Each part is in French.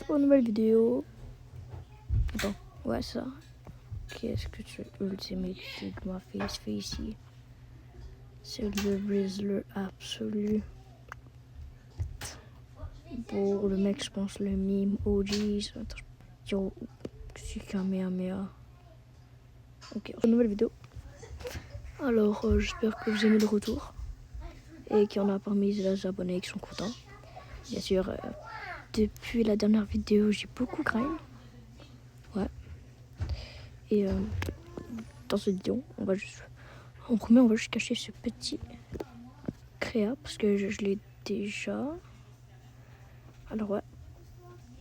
pour une nouvelle vidéo. Attends, ouais ça. Qu'est-ce que tu Ultimate Sigma Face ici? C'est le Rizzler absolu. Pour le mec, je pense le meme OGs. Yo, c'est Kamehameha. Ok, une nouvelle vidéo. Alors, j'espère que vous aimez le retour. Et qu'il y en a parmi les abonnés qui sont contents. Bien sûr, depuis la dernière vidéo, j'ai beaucoup grind. Ouais. Et dans cette vidéo, on va juste cacher ce petit créa parce que je l'ai déjà. Alors ouais.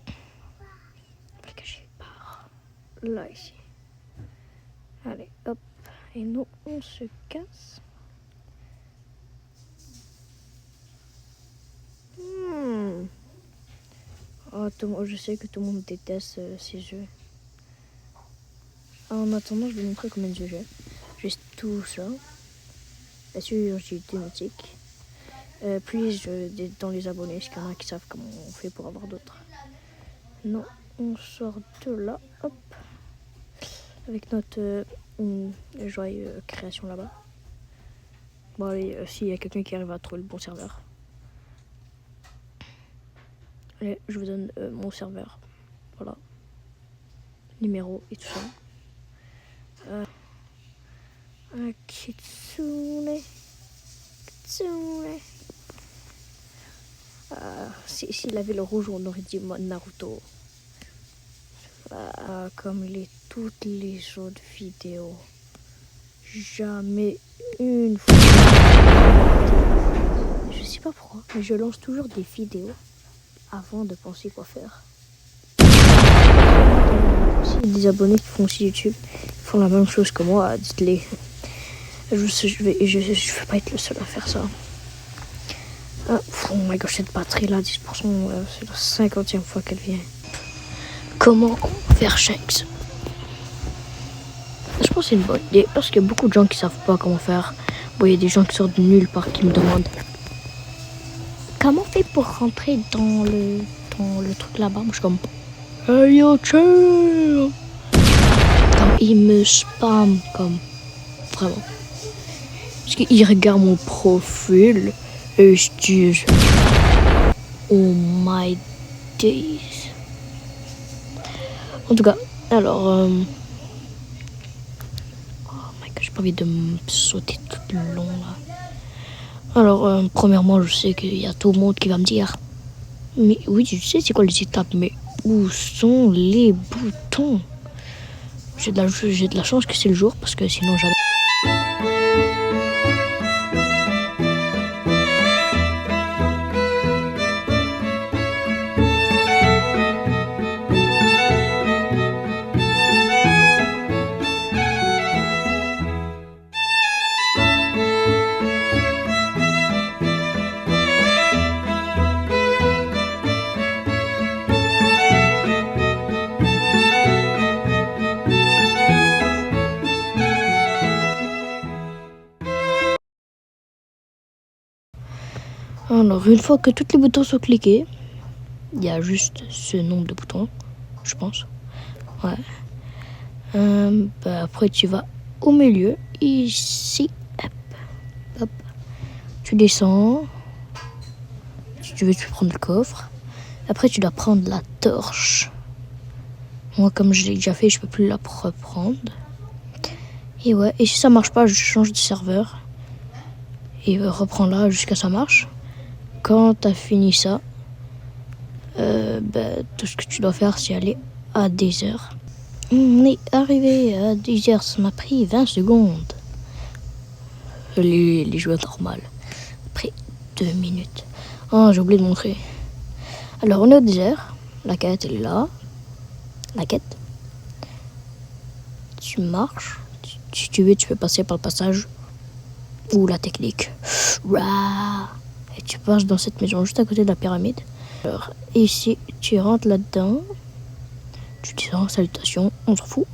On va le cacher par là ici. Allez, hop. Et nous, on se casse. Oh, je sais que tout le monde déteste ces jeux. En attendant, je vais vous montrer combien de jeux j'ai. Juste tout ça. Bien sûr, j'ai des mythiques. Puis, dans les abonnés, est-ce qu'il y en a qui savent comment on fait pour avoir d'autres? Non, on sort de là, hop. Avec notre joyeuse création là-bas. Bon, allez, s'il y a quelqu'un qui arrive à trouver le bon serveur. Allez, je vous donne mon serveur. Voilà. Numéro et tout ça. Kitsune. S'il avait le rouge, on aurait dit Naruto. Comme toutes les autres vidéos. Jamais une fois. Je sais pas pourquoi, mais je lance toujours des vidéos avant de penser quoi faire. S'il y a des abonnés qui font aussi YouTube, ils font la même chose que moi, dites-les. Je veux pas être le seul à faire ça. Oh my gosh, cette batterie là, 10%, c'est la 50e fois qu'elle vient. Comment faire Shanks? Je pense que c'est une bonne idée parce qu'il y a beaucoup de gens qui savent pas comment faire. Bon, il y a des gens qui sortent de nulle part qui me demandent comment on fait pour rentrer dans le truc là-bas. Moi je suis comme hey yo chill. Comme il me spam comme vraiment. Parce qu'il regarde mon profil et ils se disent oh my days. En tout cas, alors oh my god, j'ai pas envie de me sauter tout le long là. Alors premièrement, je sais qu'il y a tout le monde qui va me dire mais oui, tu sais c'est quoi les étapes, mais où sont les boutons? J'ai de la chance que c'est le jour parce que sinon j'avais. Alors, une fois que tous les boutons sont cliqués, il y a juste ce nombre de boutons, je pense. Ouais. Après, tu vas au milieu, ici. Hop, hop. Tu descends. Si tu veux, tu peux prendre le coffre. Après, tu dois prendre la torche. Moi, comme je l'ai déjà fait, je peux plus la reprendre. Et ouais, et si ça marche pas, je change de serveur. Et reprends là jusqu'à ça marche. Quand tu as fini ça, tout ce que tu dois faire, c'est aller à Desert. On est arrivé à Desert, ça m'a pris 20 secondes. Les joueurs normales. Après 2 minutes. Oh, j'ai oublié de montrer. Alors, on est au désert. La quête, elle est là. La quête. Tu marches. Si tu veux, tu peux passer par le passage. Ou la technique. Et tu passes dans cette maison juste à côté de la pyramide. Alors, ici, tu rentres là-dedans. Tu dis salutations, on s'en fout.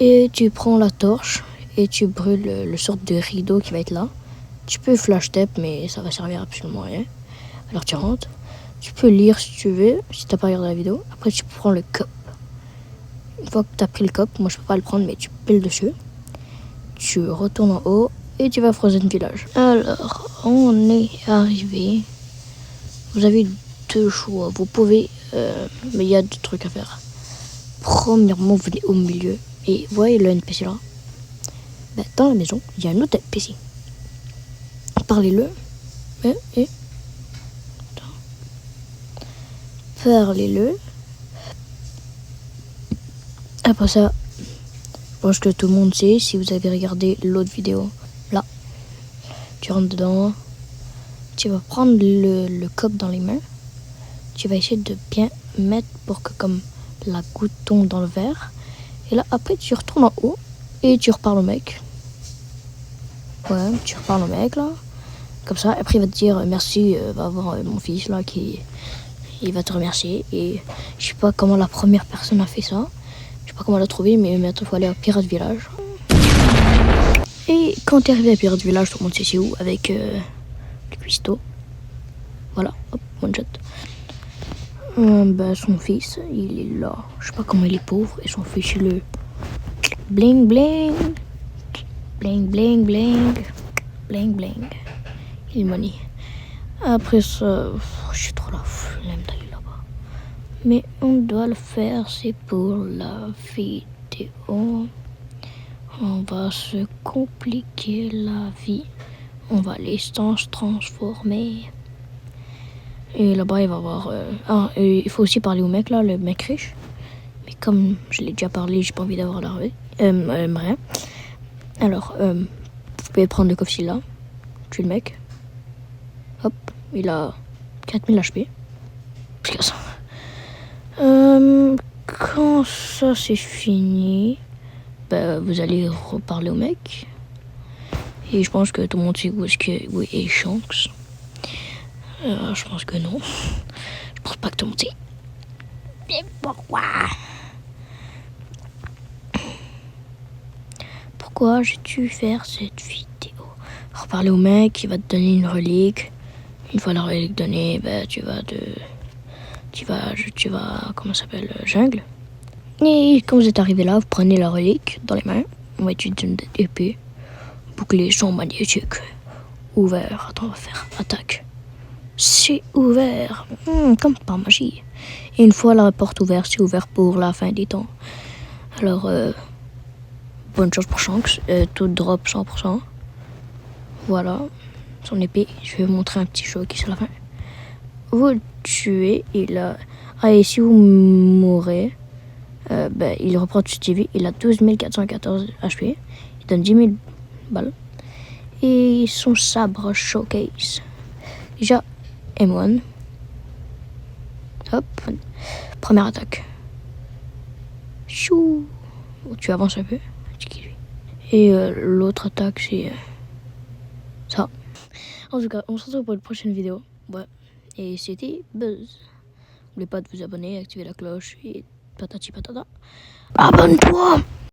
Et tu prends la torche et tu brûles le sorte de rideau qui va être là. Tu peux flash tape, mais ça va servir absolument à rien. Alors tu rentres, Tu peux lire si tu veux, si t'as pas regardé la vidéo. Après, tu prends le cup. Une fois que tu as pris le cup, moi je peux pas le prendre, mais tu piles dessus. Tu retournes en haut et tu vas à Frozen Village. Alors, on est arrivé. Vous avez 2 choix. Vous pouvez... mais il y a 2 trucs à faire. Premièrement, vous venez au milieu. Et vous voyez le NPC là? Ben, dans la maison, il y a un autre NPC. Parlez-le. Et... Parlez-le. Après ça, je pense que tout le monde sait, si vous avez regardé l'autre vidéo, là, tu rentres dedans, tu vas prendre le cup dans les mains, tu vas essayer de bien mettre pour que comme la goutte tombe dans le verre, et là après tu retournes en haut et tu reparles au mec. Ouais, tu reparles au mec là, comme ça, après il va te dire merci, va voir mon fils là il va te remercier, et je sais pas comment la première personne a fait ça. Je sais pas comment elle a trouvé, mais maintenant il faut aller à Pirate Village. Et quand t'es arrivé à Pirate Village, tout le monde sait c'est où, avec le cuistot. Voilà, hop, one shot. Bah, son fils, il est là. Je sais pas comment il est pauvre, et son fils, il est bling bling. Bling bling bling. Bling bling. Il est money. Après ça, je suis trop la flemme d'aller là-bas. Mais on doit le faire, c'est pour la vidéo. On va se compliquer la vie. On va les transformer. Et là-bas, il va y avoir... et il faut aussi parler au mec, là, le mec riche. Mais comme je l'ai déjà parlé, j'ai pas envie d'avoir la rien. Alors, vous pouvez prendre le coffre là. Tuer le mec. Hop, il a 4000 HP. Parce ça. Quand ça c'est fini, bah, vous allez reparler au mec. Et je pense que tout le monde sait où est Shanks. Je pense que non. Je pense pas que tout le monde sait. Mais pourquoi? Pourquoi j'ai dû faire cette vidéo? Reparler au mec, il va te donner une relique. Une fois la relique donnée, bah, tu vas, comment ça s'appelle, jungle. Et quand vous êtes arrivé là, vous prenez la relique dans les mains. On va utiliser une épée. Bouclier son magnétique. Ouvert. Attends, on va faire attaque. C'est ouvert. Comme par magie. Et une fois la porte ouverte, c'est ouvert pour la fin des temps. Alors, bonne chance pour Shanks. Tout drop 100%. Voilà. Son épée. Je vais vous montrer un petit show qui c'est la fin. Vous le tuez. Et si vous mourrez, il reprend tout ce vie. Il a 12 414 HP. Il donne 10 000 balles. Et son sabre showcase. Déjà, M1. Hop. Première attaque. Chou. Tu avances un peu. Et l'autre attaque, c'est ça. En tout cas, on se retrouve pour une prochaine vidéo. Ouais. Et c'était Buzz. N'oubliez pas de vous abonner, activer la cloche et patati patata. Abonne-toi!